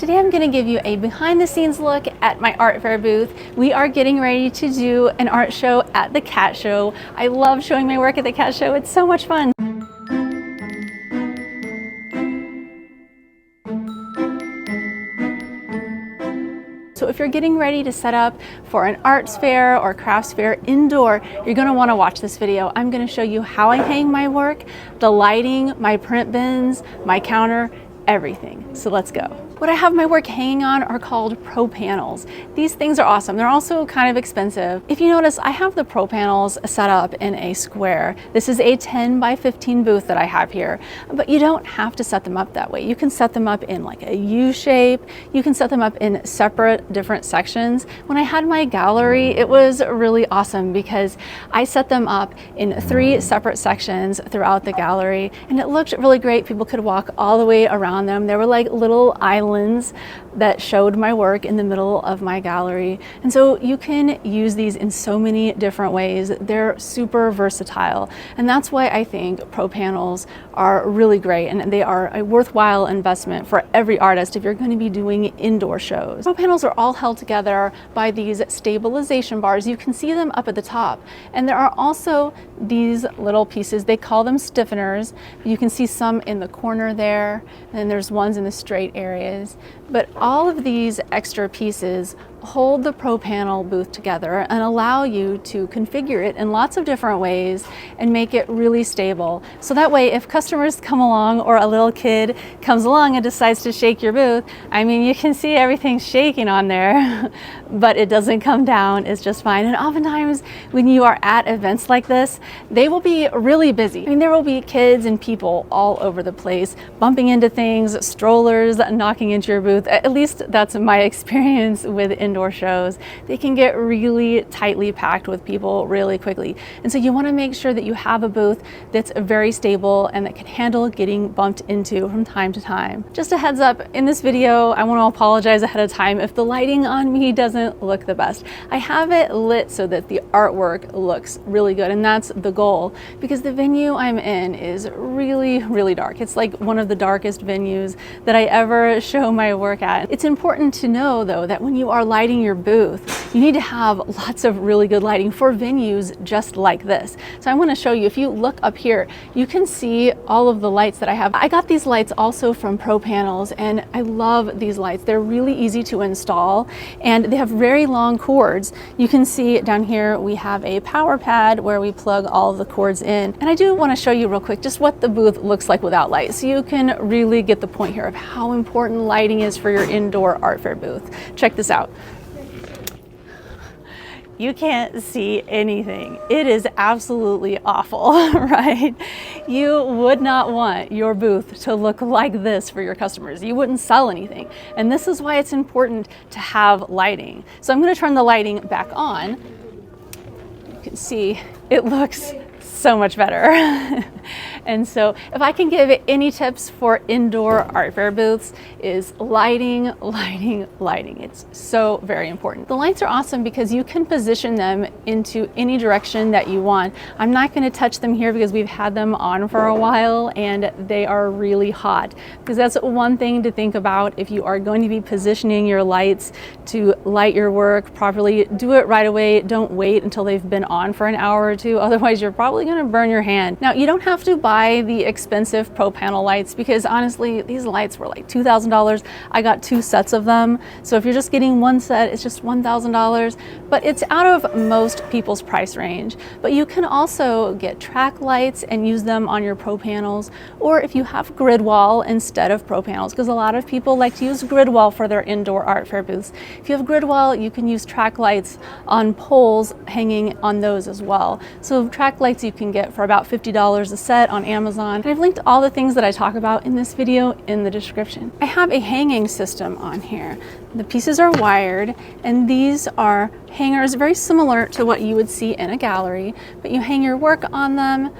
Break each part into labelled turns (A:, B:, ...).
A: Today I'm going to give you a behind the scenes look at my art fair booth. We are getting ready to do an art show at the cat show. I love showing my work at the cat show. It's so much fun. So if you're getting ready to set up for an arts fair or crafts fair indoor, you're going to want to watch this video. I'm going to show you how I hang my work, the lighting, my print bins, my counter, everything. So let's go. What I have my work hanging on are called pro panels. These things are awesome. They're also kind of expensive. If you notice, I have the pro panels set up in a square. This is a 10 by 15 booth that I have here, but you don't have to set them up that way. You can set them up in like a U shape. You can set them up in separate different sections. When I had my gallery, it was really awesome because I set them up in 3 separate sections throughout the gallery, and it looked really great. People could walk all the way around them. There were like little islands that showed my work in the middle of my gallery. And so you can use these in so many different ways. They're super versatile. And that's why I think pro panels are really great, and they are a worthwhile investment for every artist if you're going to be doing indoor shows. Pro panels are all held together by these stabilization bars. You can see them up at the top. And there are also these little pieces, they call them stiffeners. You can see some in the corner there, and then there's ones in the straight areas. But all of these extra pieces hold the pro panel booth together and allow you to configure it in lots of different ways and make it really stable. So that way, if customers come along or a little kid comes along and decides to shake your booth, I mean, you can see everything shaking on there, but it doesn't come down. It's just fine. And oftentimes when you are at events like this, they will be really busy. I mean, there will be kids and people all over the place bumping into things, strollers knocking into your booth. At least that's my experience with indoor shows. They can get really tightly packed with people really quickly. And so you want to make sure that you have a booth that's very stable and that can handle getting bumped into from time to time. Just a heads up, in this video, I want to apologize ahead of time if the lighting on me doesn't look the best. I have it lit so that the artwork looks really good, and that's the goal, because the venue I'm in is really, really dark. It's like one of the darkest venues that I ever show my work at. It's important to know, though, that when you are lighting your booth, you need to have lots of really good lighting for venues just like this. So I want to show you, if you look up here, you can see all of the lights that I have. I got these lights also from Pro Panels, and I love these lights. They're really easy to install, and they have very long cords. You can see down here we have a power pad where we plug all of the cords in. And I do want to show you real quick just what the booth looks like without light, so you can really get the point here of how important lighting is for your indoor art fair booth. Check this out. You can't see anything. It is absolutely awful, right? You would not want your booth to look like this for your customers. You wouldn't sell anything. And this is why it's important to have lighting. So I'm going to turn the lighting back on. You can see it looks so much better. And so if I can give any tips for indoor art fair booths, is lighting, lighting, lighting. It's so very important. The lights are awesome because you can position them into any direction that you want. I'm not going to touch them here because we've had them on for a while and they are really hot, because that's one thing to think about if you are going to be positioning your lights to light your work properly. Do it right away. Don't wait until they've been on for an hour or two. Otherwise, you're probably going to burn your hand. Now, you don't have to buy the expensive pro panel lights, because honestly, these lights were like $2,000. I got 2 sets of them. So if you're just getting one set, it's just $1,000, but it's out of most people's price range. But you can also get track lights and use them on your pro panels, or if you have grid wall instead of pro panels, because a lot of people like to use grid wall for their indoor art fair booths. If you have grid wall, you can use track lights on poles hanging on those as well. So track lights you can get for about $50 a set on Amazon. And I've linked all the things that I talk about in this video in the description. I have a hanging system on here. The pieces are wired, and these are hangers very similar to what you would see in a gallery, but you hang your work on them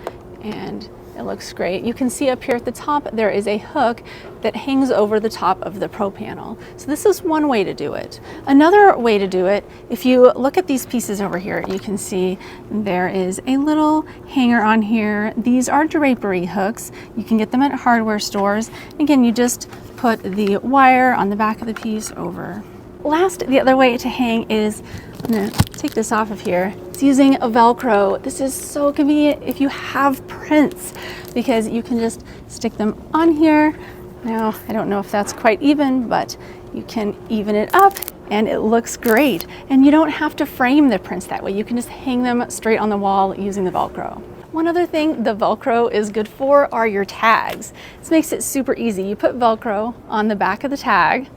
A: and It looks great. You can see up here at the top there is a hook that hangs over the top of the Pro panel. So this is one way to do it. Another way to do it, if you look at these pieces over here, you can see there is a little hanger on here. These are drapery hooks. You can get them at hardware stores. Again, you just put the wire on the back of the piece over. Last, the other way to hang is, I'm gonna take this off of here. It's using a Velcro. This is so convenient if you have prints because you can just stick them on here. Now, I don't know if that's quite even, but you can even it up and it looks great. And you don't have to frame the prints that way. You can just hang them straight on the wall using the Velcro. One other thing the Velcro is good for are your tags. This makes it super easy. You put Velcro on the back of the tag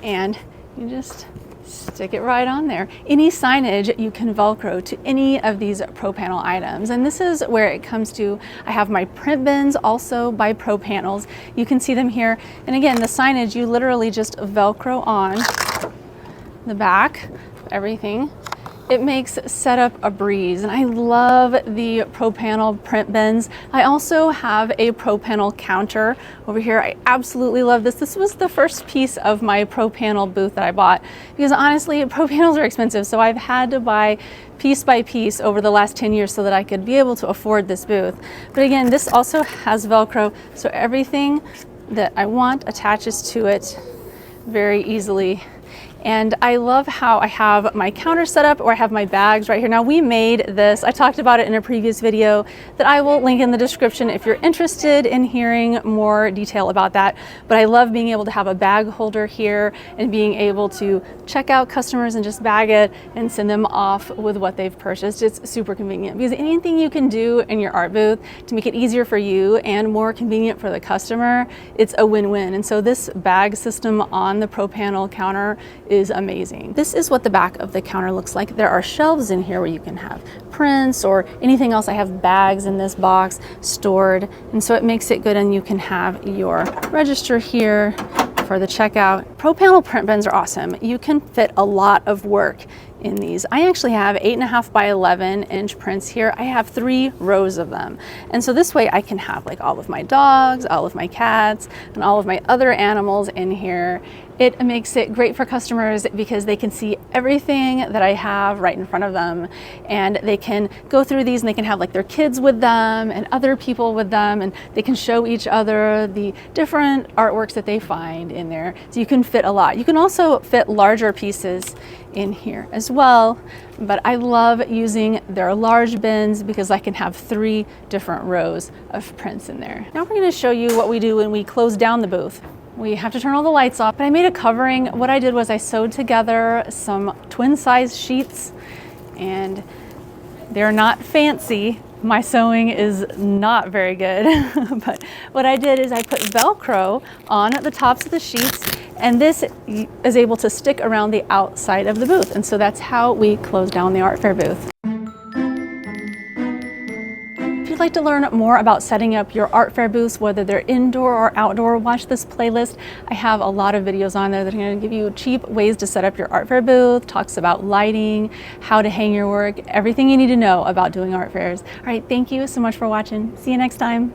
A: and you just stick it right on there. Any signage you can Velcro to any of these Pro panel items. And this is where it comes to, I have my print bins also by Pro panels. You can see them here. And again, the signage, you literally just Velcro on the back of everything. It makes setup a breeze, and I love the Pro panel print bins. I also have a Pro panel counter over here. I absolutely love this. This was the first piece of my Pro panel booth that I bought because honestly, Pro panels are expensive, so I've had to buy piece by piece over the last 10 years so that I could be able to afford this booth. But again, this also has Velcro, so everything that I want attaches to it very easily. And I love how I have my counter set up, or I have my bags right here. Now we made this, I talked about it in a previous video that I will link in the description if you're interested in hearing more detail about that. But I love being able to have a bag holder here and being able to check out customers and just bag it and send them off with what they've purchased. It's super convenient because anything you can do in your art booth to make it easier for you and more convenient for the customer, it's a win-win. And so this bag system on the Pro panel counter is amazing. This is what the back of the counter looks like. There are shelves in here where you can have prints or anything else. I have bags in this box stored, and so it makes it good, and you can have your register here for the checkout. Pro panel print bins are awesome. You can fit a lot of work in these. I actually have 8.5 by 11 inch prints here. I have 3 rows of them. And so this way I can have like all of my dogs, all of my cats, and all of my other animals in here. It makes it great for customers because they can see everything that I have right in front of them, and they can go through these and they can have like their kids with them and other people with them, and they can show each other the different artworks that they find in there. So you can fit a lot. You can also fit larger pieces in here as well, but I love using their large bins because I can have 3 different rows of prints in there. Now we're going to show you what we do when we close down the booth. We have to turn all the lights off, but I made a covering. What I did was I sewed together some twin size sheets, and they're not fancy. My sewing is not very good, but what I did is I put Velcro on the tops of the sheets, and this is able to stick around the outside of the booth. And so that's how we close down the art fair booth. If you'd like to learn more about setting up your art fair booths, whether they're indoor or outdoor, watch this playlist. I have a lot of videos on there that are going to give you cheap ways to set up your art fair booth, talks about lighting, how to hang your work, everything you need to know about doing art fairs. All right, thank you so much for watching. See you next time.